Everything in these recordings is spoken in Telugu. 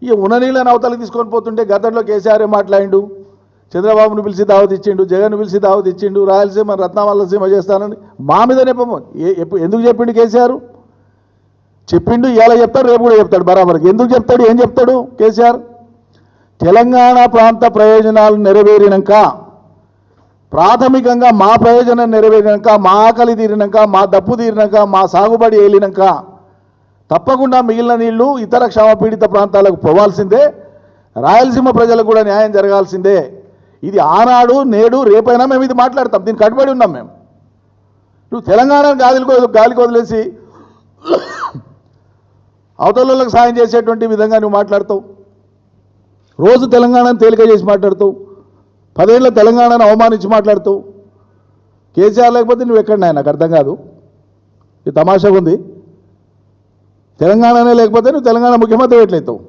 ఇక ఉన్న నీళ్ళని అవతలకి తీసుకొని పోతుంటే గతంలో కేసీఆర్ మాట్లాడిండు, చంద్రబాబును పిలిచి దావత్ ఇచ్చిండు, జగన్ను పిలిచి దావత్ ఇచ్చిండు, రాయలసీమ రత్నావల్లసీమ చేస్తానని మా మీద నెపము. ఎందుకు చెప్పిండు కేసీఆర్? చెప్పిండు, ఇలా చెప్తాడు, రేపు కూడా చెప్తాడు బరాబర్కి. ఎందుకు చెప్తాడు, ఏం చెప్తాడు కేసీఆర్? తెలంగాణ ప్రాంత ప్రయోజనాలు నెరవేరినాక, ప్రాథమికంగా మా ప్రయోజనం నెరవేరినాక, మా ఆకలి తీరినాక, మా దప్పు తీరినాక, మా సాగుబడి ఏలినాక తప్పకుండా మిగిలిన నీళ్లు ఇతర క్షామపీడిత ప్రాంతాలకు పోవాల్సిందే, రాయలసీమ ప్రజలకు కూడా న్యాయం జరగాల్సిందే. ఇది ఆనాడు, నేడు, రేపైనా మేము ఇది మాట్లాడతాం, దీనికి కట్టుబడి ఉన్నాం మేము. నువ్వు తెలంగాణను గాలికి వదిలేసి అవతలకు సాయం చేసేటువంటి విధంగా నువ్వు మాట్లాడతావు. రోజు తెలంగాణను తేలిక చేసి మాట్లాడతావు, 10 ఏళ్ళ తెలంగాణను అవమానించి మాట్లాడతావు. కేసీఆర్ లేకపోతే నువ్వు ఎక్కడన్నా నాకు అర్థం కాదు. ఇది తమాషాగా ఉంది. తెలంగాణనే లేకపోతే నువ్వు తెలంగాణ ముఖ్యమంత్రి ఎట్లయితావు?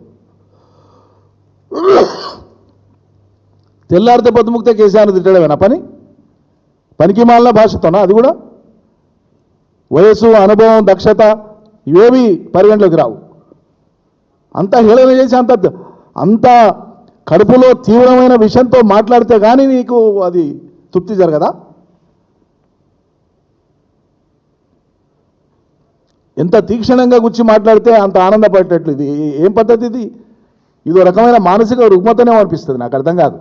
తెల్లారితే పొద్దుముక్తే కేసీఆర్ను తిట్టడమేనా పనికి మాలిన భాషతోనా? అది కూడా వయస్సు, అనుభవం, దక్షత ఇవేవి పరిగణలోకి రావు. అంత హేళన చేసి అంత కడుపులో తీవ్రమైన విషయంతో మాట్లాడితే కానీ నీకు అది తృప్తి జరగదా? ఎంత తీక్షణంగా గుచ్చి మాట్లాడితే అంత ఆనందపడేటట్లు. ఇది ఏం పద్ధతి? ఇదో రకమైన మానసిక రుగ్మతనే అనిపిస్తుంది, నాకు అర్థం కాదు.